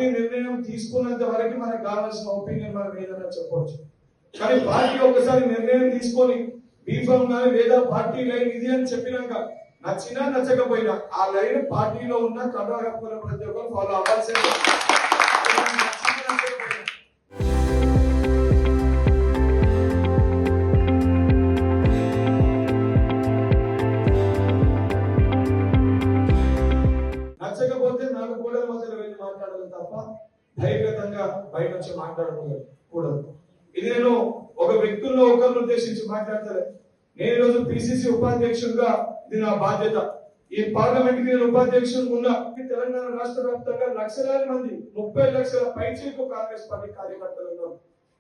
Party నిర్ణయం తీసుకున్నంత వరకు మనకు కావాల్సిన ఒపీనియన్ మనం ఏదైనా చెప్పవచ్చు. కానీ పార్టీ ఒకసారి నిర్ణయం తీసుకొని బీఫామ్ కానీ లేదా పార్టీ లైన్ ఇది అని చెప్పినాక నచ్చినా నచ్చకపోయినా ఆ లైన్ పార్టీలో ఉన్న కర్ణాటక ప్రతి ఒక్కరు ఫాలో అవ్వాల్సిందే. నచ్చకపోతే నాకు కూడా మధ్యలో వెళ్ళి మాట్లాడాలి తప్ప ధైర్యంగా బయట వచ్చి మాట్లాడకూడదు. ఇది నేను ఒక వ్యక్తుల్లో ఒకరిని ఉద్దేశించి మాట్లాడతాను. నేను రోజు పిసిసి ఉపాధ్యక్షుడిగా ఇది నా బాధ్యత. ఈ పార్లమెంట్ కి నేను ఉపాధ్యక్షుడు ఉన్నా. తెలంగాణ రాష్ట్ర వ్యాప్తంగా లక్షలాది మంది 30 లక్షల పైచీలకు కాంగ్రెస్ పార్టీ కార్యకర్తలు ఉన్నారు.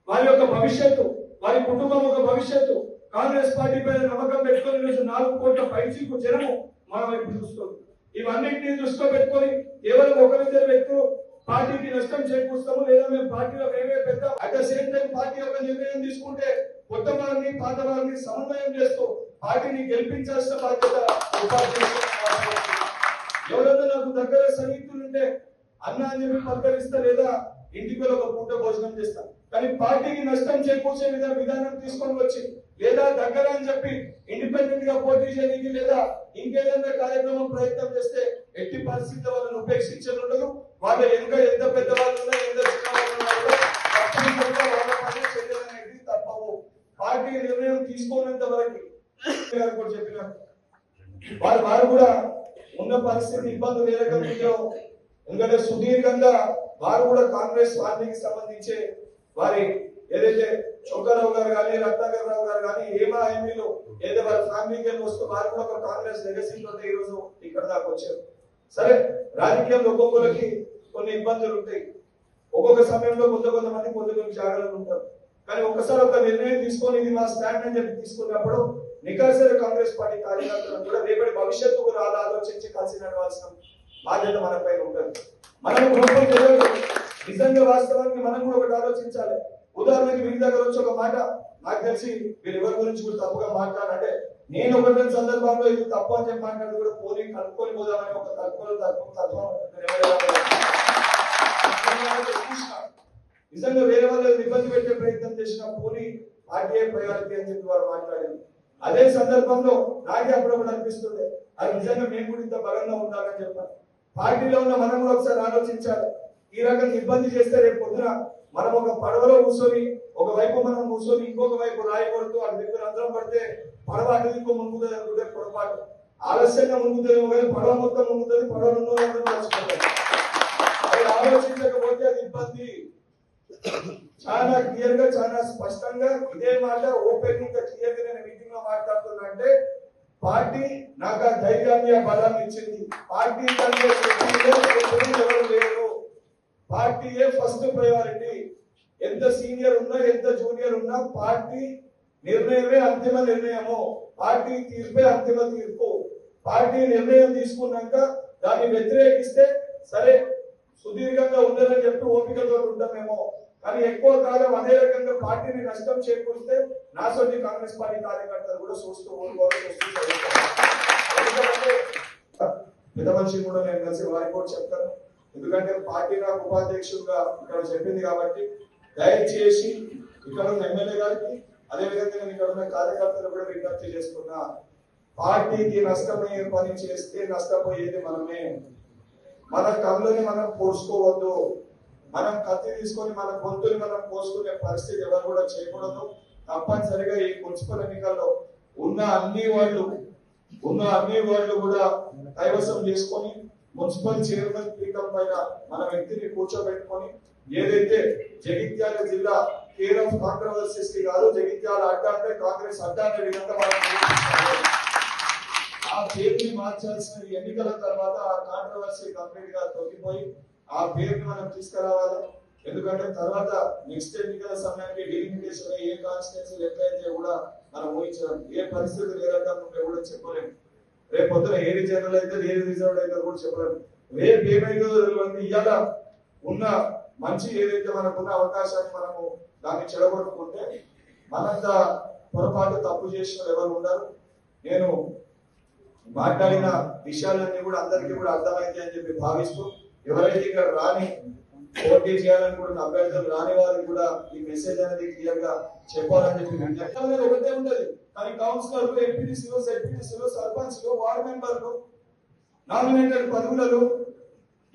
వారి యొక్క భవిష్యత్తు, వారి కుటుంబం యొక్క భవిష్యత్తు కాంగ్రెస్ పార్టీ పైన నమ్మకం పెట్టుకొని 4 కోట్ల పైచీలకు జనము మన వైపు చూస్తుంది. ఇవన్నింటినీ దృష్టిలో పెట్టుకొని కేవలం ఒకరిద్దరు వ్యక్తులు పార్టీకి నష్టం చేకూరుస్తాము లేదా మేము పార్టీలో మేమే పెద్ద at the same time party ఒక నిర్ణయం తీసుకుంటే కొత్త వారిని పాత వారిని సమన్వయం చేస్తూ పార్టీని గెలిపించాల్సిన బాధ్యత ఉపాధ్యక్షుడు. ఎవరైనా నాకు దగ్గర సన్నిహితులు ఉంటే అన్న అని చెప్పి పలకరిస్తా లేదా ఇంటికి ఒక పూట భోజనం చేస్తా. కానీ పార్టీకి నష్టం చేకూర్చే విధానం తీసుకొని వచ్చి లేదా దగ్గర అని చెప్పి ఇండిపెండెంట్ గా పోటీ చేయడానికి లేదా ఇంకేదైనా కార్యక్రమం ప్రయత్నం చేస్తే ఎట్టి పరిస్థితి వాళ్ళని ఉపేక్షించడం ఉండదు. వాళ్ళ ఎంత పెద్ద వాళ్ళు ఉన్నా ఎంత చిన్న వాళ్ళు ఉన్నా కూడా వాళ్ళ పని చర్యలు అనేది తప్పవు. పార్టీ నిర్ణయం తీసుకోనంత వరకు కూడా చెప్పినారు వారు కూడా ఉన్న పరిస్థితి ఇబ్బందులు ఏ రకంగా ఎందుకంటే సుదీర్ఘంగా వారు కూడా కాంగ్రెస్ పార్టీకి సంబంధించే వారి ఏదైతే చొక్కారావు గారు కానీ రత్నాకర్ రావు గారు కానీ ఏమీలు ఏదైతే వారి ఫ్యామిలీకి వెళ్ళి వస్తూ వారు కూడా ఒక కాంగ్రెస్ లెగసీలో ఈ రోజు ఇక్కడ దాకా వచ్చారు. సరే, రాజకీయంలో ఒక్కొక్కరికి కొన్ని ఇబ్బందులు ఉంటాయి. ఒక్కొక్క సమయంలో కొంతమంది కొంతమంది జాగ్రత్తలు ఉంటారు. కానీ ఒక్కసారి ఒక నిర్ణయం తీసుకొని ఇది మా స్టాండ్ అని చెప్పి తీసుకున్నప్పుడు నికాసరి కాంగ్రెస్ పార్టీ కార్యకర్తలను కూడా రేపటి భవిష్యత్తు కూడా ఆలోచించి కలిసి నడవాల్సిన బాధ్యత మన పైన ఉంటుంది. మనం నిజంగా వాస్తవానికి మనం కూడా ఒకటి ఆలోచించాలి. ఉదాహరణకి మీ దగ్గర వచ్చి ఒక మాట నాకు తెలిసి మీరు ఎవరి గురించి కూడా తప్పుగా మాట్లాడాలంటే నేను ఒక సందర్భంలో ఇది తప్పు అని చెప్పి మాట్లాడి కూడా పోనీ కలుపుకొని పోదామని ఒక తత్వం నిజంగా వేరే వాళ్ళు ఇబ్బంది పెట్టే ప్రయత్నం చేసిన పోనీ పార్టీ ప్రయారిటీ అని చెప్పి వారు మాట్లాడింది. అదే సందర్భంలో నాకే అప్పుడప్పుడు అనిపిస్తుంది అది నిజంగా మేము కూడా ఇంత బలంగా ఉండాలని చెప్పారు. పార్టీలో ఉన్న మనం కూడా ఒకసారి ఆలోచించాలి. ఈ రకంగా ఇబ్బంది చేస్తే రేపు పొద్దున మనం ఒక పడవలో కూర్చొని ఒకవైపు మనం కూర్చొని ఇంకొక వైపు రాయి కొడుతూ అటు దగ్గర అందరం పడితే పడవ అటు దిక్కు మునుగుతుంది అనుకుంటే పొరపాటు. ఆలస్యంగా మునుగుతుంది కానీ పడవ మొత్తం మునుగుతుంది. పడవలో అది ఆలోచించకపోతే అది ఇబ్బంది. చాలా క్లియర్ గా చాలా స్పష్టంగా ఇదే మాట ఓపెన్ గా క్లియర్ గా నేను మీటింగ్ లో మాట్లాడుతున్నా అంటే పార్టీ నాకు ఆ ధైర్యాన్ని ఆ బలాన్ని ఇచ్చింది. పార్టీ ఎవరు లేరు. పార్టీయే ఫస్ట్ ప్రయారిటీ. ఎంత సీనియర్ ఉన్నా ఎంత జూనియర్ ఉన్నా పార్టీ నిర్ణయమే అంతిమ నిర్ణయము. పార్టీ తీర్పే అంతిమ తీర్పు. పార్టీ నిర్ణయం తీసుకున్నాక దాన్ని వ్యతిరేకిస్తే సరే సుదీర్ఘంగా ఉండాలని చెప్పి ఓపికతో ఉంటామేమో. కానీ ఎక్కువ కాలం అదే రకంగా పార్టీని నష్టం చేకూరిస్తే నాసోటి కాంగ్రెస్ పార్టీ కార్యకర్తలు కూడా చూస్తూ పెద్ద మనిషి కూడా నేను కలిసి వారికి కూడా చెప్తాను. ఎందుకంటే పార్టీ నాకు ఉపాధ్యక్షుడుగా ఇక్కడ చెప్పింది కాబట్టి దయచేసి ఇక్కడ ఉన్న ఎమ్మెల్యే గారికి అదేవిధంగా నేను ఇక్కడ ఉన్న కార్యకర్తలు కూడా విజ్ఞప్తి చేస్తున్నా. పార్టీకి నష్టమయ్యే పని చేస్తే నష్టపోయేది మనమే. మన కళ్ళని మనం పోసుకోవద్దు. మనం కత్తి తీసుకొని మన గొంతుని మనం పోసుకునే పరిస్థితి ఎవరు కూడా చేయకూడదు. తప్పనిసరిగా ఈ మున్సిపల్ ఎన్నికల్లో ఉన్న అన్ని వాళ్ళు కూడా కైవసం చేసుకొని మున్సిపల్ చైర్మన్ పీఠం పైన మన వ్యక్తిని కూర్చోబెట్టుకొని ఏదైతే జగిత్యాల జిల్లా కేర్ ఆఫ్ కాంట్రవర్సీస్ కాదు జగిత్యాల అడ్డా అంటే కాంగ్రెస్ అడ్డా అనే విధంగా మనం ఆ పేరుని మార్చాల్సిన ఎన్నికల తర్వాత ఆ కాంట్రవర్సీ కంప్లీట్ గా తొలగిపోయి ఆ పేరుని మనం తీసుకురావాలి. ఎందుకంటే తర్వాత నెక్స్ట్ ఎన్నికల సమయానికి డెలిమిటేషన్ ఏ కాన్స్టిట్యూన్సీ ఎట్లయితే కూడా మనం ఊహించడం ఏ పరిస్థితులు ఏ రకంగా ఉంటే కూడా చెప్పలేము. రేపు పొద్దున ఏది జనరల్ అయితే ఏది రిజర్వ్ అయితే కూడా చెప్పలేము. రేపు ఏమైందో ఇవాళ ఉన్న మంచి ఏదైతే మనకున్న అవకాశాన్ని మనము దాన్ని చెడగొట్టుకుంటే మనంత పొరపాటు తప్పు చేసిన ఎవరు ఉండరు. నేను మాట్లాడిన విషయాలన్నీ కూడా అందరికీ కూడా అర్థమైంది అని చెప్పి భావిస్తూ ఎవరైతే ఇక్కడ రాని పోటీ చేయాలనుకుంటున్న అభ్యర్థులు రాని వారికి కూడా ఈ మెసేజ్ అనేది క్లియర్ గా చెప్పాలని చెప్పి విజ్ఞప్తి ఒకటే ఉంటది. కానీ కౌన్సిలర్లు, ఎంపీటీసీలు, జెడ్పీటీసీలు, సర్పంచ్లు, వార్డు మెంబర్లు, నామినేటెడ్ పదవులలో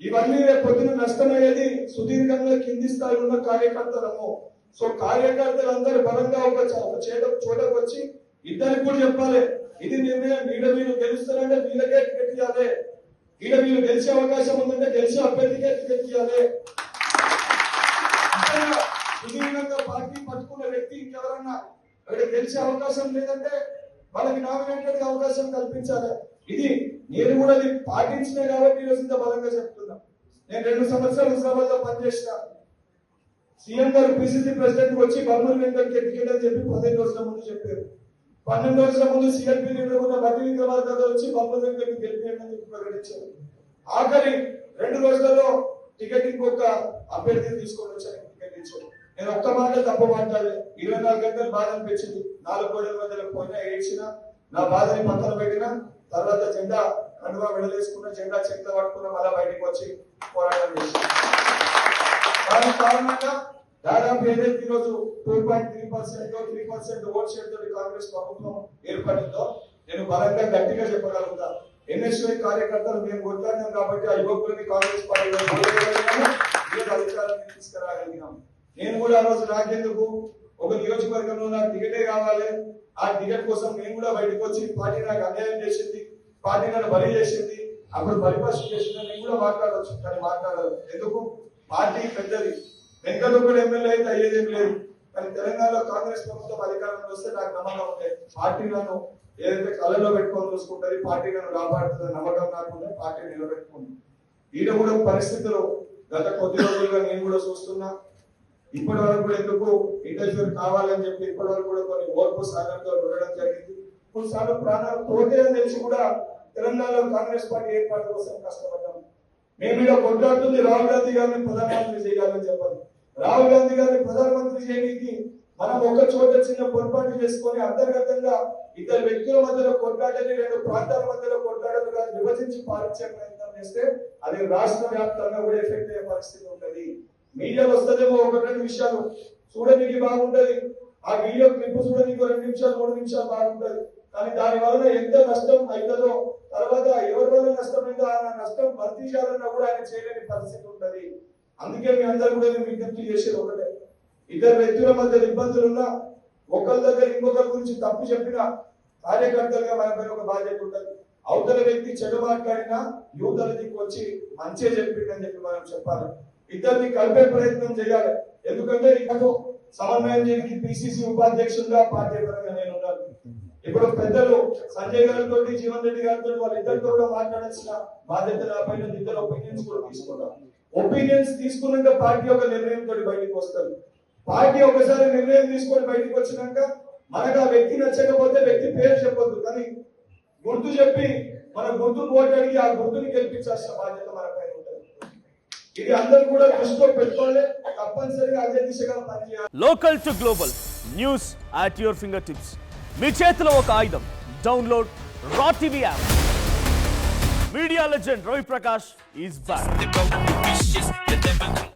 ఇవన్నీ రేపు పొద్దున నష్టమయ్యేది సుదీర్ఘంగా కింది స్థాయిలో ఉన్న కార్యకర్తలము. సో కార్యకర్తలందరూ బలంగా ఒక చోటకు వచ్చి ఇద్దరికి కూడా చెప్పాలి, ఇది నిర్ణయం, ఈడ మీరు గెలుస్తారంటే వీళ్ళకే టికెట్ ఇవ్వాలి, ఈడ మీరు గెలిచే అవకాశం ఉందంటే గెలిచే అభ్యర్థికే టికెట్ ఇవ్వాలి. సుదీర్ఘంగా పార్టీ పట్టుకున్న వ్యక్తి ఇంకెవరన్నా అక్కడ గెలిచే అవకాశం లేదంటే వాళ్ళకి నామినేటెడ్ అవకాశం కల్పించాలి. ఇది నేను కూడా పాటించినా కాబట్టి ఈరోజు ఇంత బలంగా చెప్తున్నా. నేను 2 సంవత్సరాలు హుజరాబాద్ లో పనిచేసిన. సీఎం గారు పిసిసి ప్రెసిడెంట్ వచ్చి బర్మూర్ వెంకట్ టికెట్ అని చెప్పి 15 రోజుల ముందు చెప్పారు. 12 రోజుల ముందు సిఎల్పీ లీడర్ ఉన్న బట్టి విక్రమార్క గారు వచ్చి బర్మూర్ వెంకట్ గెలిపేయండి అని చెప్పి ప్రకటించారు. ఆఖరి 2 రోజులలో టికెట్ ఇంకొక అభ్యర్థిని తీసుకొని వచ్చారు, టికెట్ ఇచ్చారు. నేను ఒక్క మాట తప్ప మాట్లాడలే. 24 గంటలు బాధ అనిపించింది. 4 కోట్ల మధ్యలో పోయినా ఏడ్చిన, నా బాధని పక్కన పెట్టిన తర్వాత జెండా కండువా విడలేసుకున్న, జెండా చేతిలో పట్టుకున్న, మళ్ళా బయటకు వచ్చి పోరాటం చేసిన. దాని కారణంగా దాదాపు ఏదైతే ఈరోజు 2.3%, 3% ఓట్ షేర్ తోటి కాంగ్రెస్ ప్రభుత్వం ఏర్పడిందో నేను బలంగా గట్టిగా చెప్పగలుగుతా. ఎన్ఎస్వై కార్యకర్తలు మేము కొట్లాడినాం కాబట్టి ఆ యువకులని కాంగ్రెస్ పార్టీలో అధికారాన్ని తీసుకురాగలిగినాం. నేను కూడా ఆ రోజు నాకెందుకు ఒక నియోజకవర్గంలో నాకు టికెటే కావాలి, ఆ టికెట్ కోసం నేను కూడా బయటకు వచ్చి పార్టీ నాకు అన్యాయం చేసింది, పార్టీ నన్ను బలి చేసింది, అప్పుడు పరిపాలన చేసింది, నేను కూడా మాట్లాడవచ్చు. కానీ మాట్లాడదు. ఎందుకు? పార్టీ పెద్దది. వెంకట ఎమ్మెల్యే అయితే అయ్యేదేం లేదు. కానీ తెలంగాణలో కాంగ్రెస్ ప్రభుత్వం అధికారంలో వస్తే నాకు నమ్మకం ఉండే పార్టీ నన్ను ఏదైతే కళ్ళలో పెట్టుకొని చూసుకుంటుంది, పార్టీ నన్ను కాపాడుతుంది నమ్మకం కాకుండా పార్టీ నిలబెట్టుకుంది. ఈయన కూడా పరిస్థితులు గత కొద్ది రోజులుగా నేను కూడా చూస్తున్నా. ఇప్పటి వరకు కూడా ఎందుకు ఇంటర్వ్యూ కావాలని చెప్పి ఇప్పటి వరకు కూడా కొన్ని ఓర్పు సాధనతో ఉండడం జరిగింది. కొన్నిసార్లు ప్రాణాలు పోతే అని తెలిసి కూడా తెలంగాణలో కాంగ్రెస్ పార్టీ ఏర్పాటు కోసం కష్టపడ్డాం. మేము ఇలా కొట్లాడుతుంది రాహుల్ గాంధీ గారిని ప్రధానమంత్రి చేయాలని చెప్పాలి. రాహుల్ గాంధీ గారిని ప్రధానమంత్రి చేయడానికి మనం ఒక చోట చిన్న పొరపాటు చేసుకొని అంతర్గతంగా ఇద్దరు వ్యక్తుల మధ్యలో కొట్లాడని, 2 ప్రాంతాల మధ్యలో కొట్లాడలుగా విభజించి పాలించే ప్రయత్నం చేస్తే అది రాష్ట్ర వ్యాప్తంగా కూడా ఎఫెక్ట్ అయ్యే పరిస్థితి ఉంటుంది. మీడియాలో వస్తేమో 1-2 విషయాలు చూడడానికి బాగుంటది, ఆ వీడియో క్లిప్ చూడడానికి 2 నిమిషాలు 3 నిమిషాలు బాగుంటది. కానీ దాని వలన ఎంత నష్టం అవుతుందో, తర్వాత ఎవరి వల్ల నష్టమైందో ఆ నష్టం భర్తీ చేయాలన్నా కూడా ఆయన చేయలేని పరిస్థితి ఉంటది. అందుకే మీ అందరూ కూడా నేను విజ్ఞప్తి చేసేది ఒకటే, ఇద్దరు వ్యక్తుల మధ్య ఇబ్బందులున్నా ఒకరి దగ్గర ఇంకొకరి గురించి తప్పు చెప్పినా కార్యకర్తలుగా మన పైన ఒక బాధ్యత ఉంటుంది. అవతల వ్యక్తి చెడు మాట్లాడినా యువతల దిక్కు వచ్చి మంచిగా చెప్పిందని చెప్పి మనం చెప్పాలి. ఇద్దరిని కలిపే ప్రయత్నం చేయాలి. ఎందుకంటే ఇక్కడ సమన్వయం చేయడానికి పిసిసి ఉపాధ్యక్షుడిగా పార్టీ పరంగా నేను ఉన్నాను. ఇప్పుడు పెద్దలు సంజయ్ గారితో, జీవన్ రెడ్డి గారితో వాళ్ళిద్దరితో కూడా మాట్లాడాల్సిన బాధ్యత నా పైన. ఇద్దరు ఒపీనియన్స్ కూడా తీసుకుంటాం. ఒపీనియన్స్ తీసుకున్నాక పార్టీ ఒక నిర్ణయంతో బయటకు వస్తుంది. పార్టీ ఒకసారి నిర్ణయం తీసుకొని బయటకు వచ్చినాక మనకు ఆ వ్యక్తి నచ్చకపోతే వ్యక్తి పేరు చెప్పొద్దు, కానీ గుర్తు చెప్పి మన గుర్తు ఓటు అడిగి ఆ గుర్తుని గెలిపించాల్సిన బాధ్యత మన పైన ఉంటుంది. ఇది అందరూ కూడా దృష్టిలో పెట్టుకోవాలి. తప్పనిసరిగా అదే దిశగా పనిచేయాలి. Local to global news at your finger tips. మీ చేతిలో ఒక ఆయుధం. డౌన్లోడ్ రా TV app. Media legend Ravi Prakash is back.